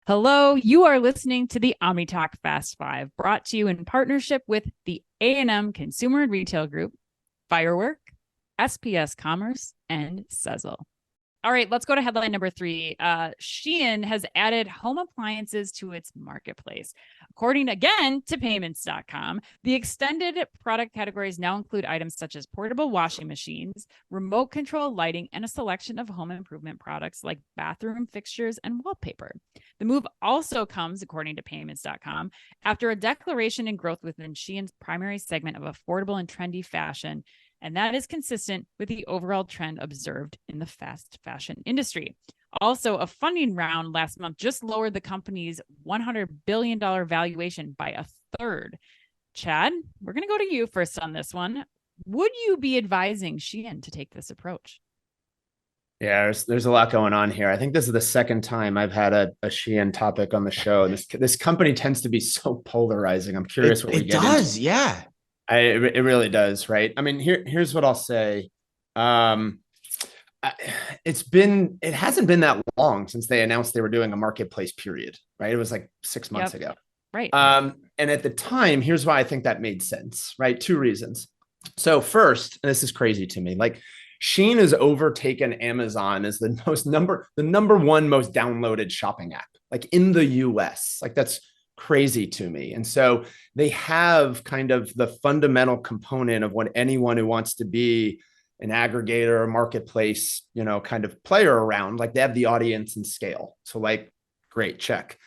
Hello, you are listening to the OmniTalk Fast Five, brought to you in partnership with the A&M Consumer and Retail Group, Firework, SPS Commerce, and Sezzle. All right, let's go to headline number 3. SHEIN has added home appliances to its marketplace. According again to payments.com, the extended product categories now include items such as portable washing machines, remote control lighting, and a selection of home improvement products like bathroom fixtures and wallpaper. The move also comes, according to payments.com, after a declaration in growth within SHEIN's primary segment of affordable and trendy fashion, and that is consistent with the overall trend observed in the fast fashion industry. Also, a funding round last month just lowered the company's $100 billion valuation by a third. Chad, we're going to go to you first on this one. Would you be advising SHEIN to take this approach? Yeah, there's a lot going on here. I think this is the second time I've had a SHEIN topic on the show. This company tends to be so polarizing. I'm curious what we get into. Yeah. It really does, right? I mean, here's what I'll say. It hasn't been that long since they announced they were doing a marketplace period, right? It was like 6 months ago. Right. And at the time, here's why I think that made sense, right? Two reasons. So first, and this is crazy to me, like SHEIN has overtaken Amazon as the number one most downloaded shopping app, like in the US. Like that's crazy to me. And so they have kind of the fundamental component of what anyone who wants to be an aggregator or marketplace, kind of player around, like they have the audience and scale. So like, great, check.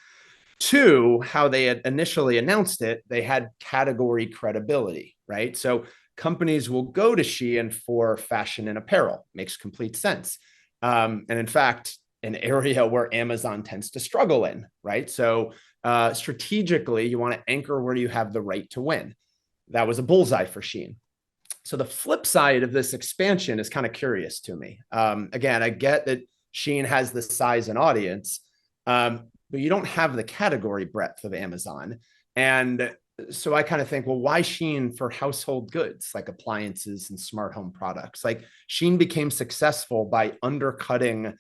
Two, how they had initially announced it, they had category credibility, right? So companies will go to SHEIN for fashion and apparel. Makes complete sense. And in fact, an area where Amazon tends to struggle in, right? So strategically, you want to anchor where you have the right to win. That was a bullseye for SHEIN. So the flip side of this expansion is kind of curious to me. Again, I get that SHEIN has the size and audience, but you don't have the category breadth of Amazon. And so I kind of think, well, why SHEIN for household goods like appliances and smart home products? Like SHEIN became successful by undercutting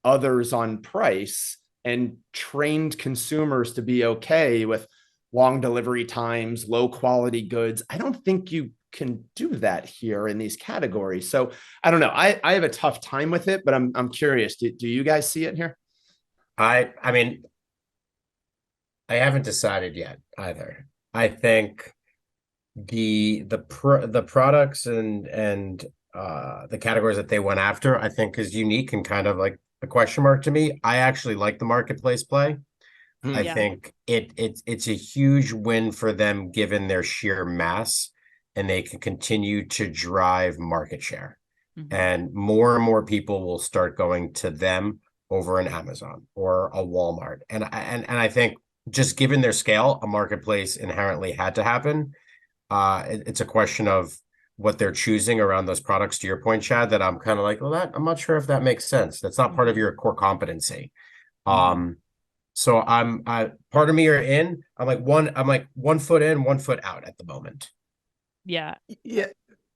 others on price and trained consumers to be okay with long delivery times, low quality goods. I don't think you can do that here in these categories. So I don't know. I have a tough time with it, but I'm curious. Do you guys see it here? I mean, I haven't decided yet either. I think the products and the categories that they went after, I think is unique and kind of like a question mark to me. I actually like the marketplace play. I think it's a huge win for them given their sheer mass, and they can continue to drive market share. Mm-hmm. And more people will start going to them over an Amazon or a Walmart. And I think just given their scale, a marketplace inherently had to happen. It's a question of what they're choosing around those products, to your point, Chad, that I'm kind of like, well, I'm not sure if that makes sense. That's not part of your core competency. So part of me are in, I'm like 1 foot in, 1 foot out at the moment. Yeah.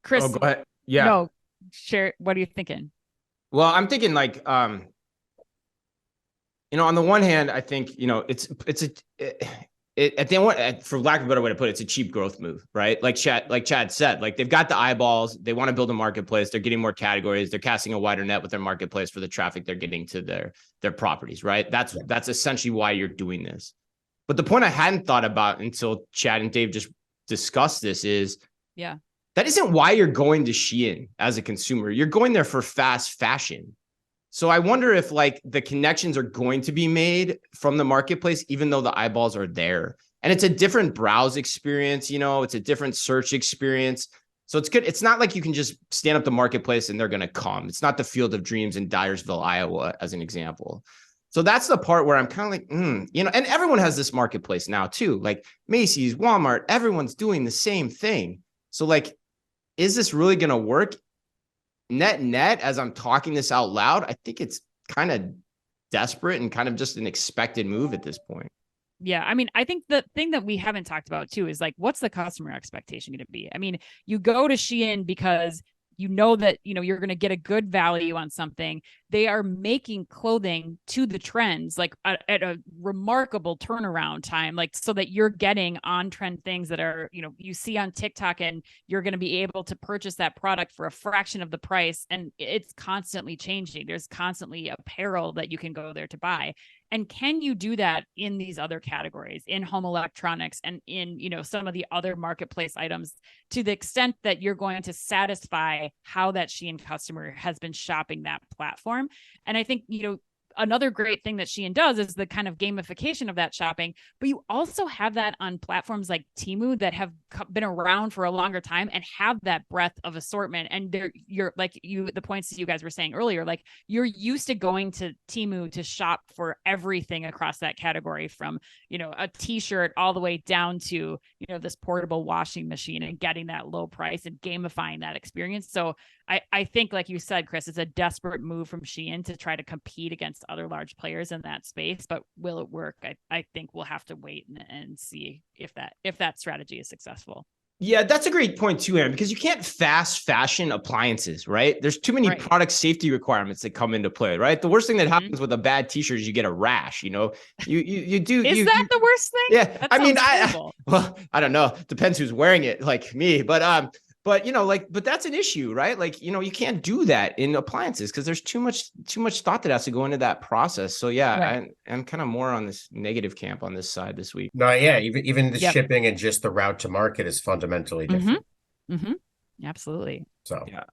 Chris, go ahead. Yeah. No, share. What are you thinking? Well, I'm thinking like, on the one hand, I think, for lack of a better way to put it, it's a cheap growth move, right? Like Chad said, like they've got the eyeballs, they want to build a marketplace, they're getting more categories, they're casting a wider net with their marketplace for the traffic they're getting to their properties, right? That's essentially why you're doing this. But the point I hadn't thought about until Chad and Dave just discussed this is, that isn't why you're going to SHEIN as a consumer. You're going there for fast fashion. So I wonder if like the connections are going to be made from the marketplace, even though the eyeballs are there. And it's a different browse experience, it's a different search experience. So it's good. It's not like you can just stand up the marketplace and they're going to come. It's not the Field of Dreams in Dyersville, Iowa, as an example. So that's the part where I'm kind of like, and everyone has this marketplace now too, like Macy's, Walmart, everyone's doing the same thing. So like, is this really going to work? Net, as I'm talking this out loud, I think it's kind of desperate and kind of just an expected move at this point. Yeah. I mean, I think the thing that we haven't talked about too is like, what's the customer expectation going to be? I mean, you go to SHEIN because you know that, you're going to get a good value on something. they are making clothing to the trends, like at a remarkable turnaround time, like so that you're getting on trend things that are, you know, you see on TikTok, and you're going to be able to purchase that product for a fraction of the price. And it's constantly changing. There's constantly apparel that you can go there to buy. And can you do that in these other categories, in home electronics and in, you know, some of the other marketplace items, to the extent that you're going to satisfy how that SHEIN customer has been shopping that platform? And I think, you know, another great thing that SHEIN does is the kind of gamification of that shopping, but you also have that on platforms like Temu that have been around for a longer time and have that breadth of assortment. And you're like the points that you guys were saying earlier, like you're used to going to Temu to shop for everything across that category, from, you know, a t-shirt all the way down to, you know, this portable washing machine, and getting that low price and gamifying that experience. So I think, like you said, Chris, it's a desperate move from SHEIN to try to compete against other large players in that space. But will it work? I think we'll have to wait and see if that strategy is successful. Yeah, that's a great point too, Aaron, because you can't fast fashion appliances, right? There's too many product safety requirements that come into play, right? The worst thing that happens with a bad t-shirt is you get a rash, you know, you do. Is that the worst thing? Yeah. That I mean, well, I don't know. Depends who's wearing it, like me, but you know, like, but that's an issue, right? Like, you know, you can't do that in appliances because there's too much thought that has to go into that process. So yeah, I'm kind of more on this negative camp on this side this week. No, yeah, even the shipping and just the route to market is fundamentally different. Absolutely. So yeah.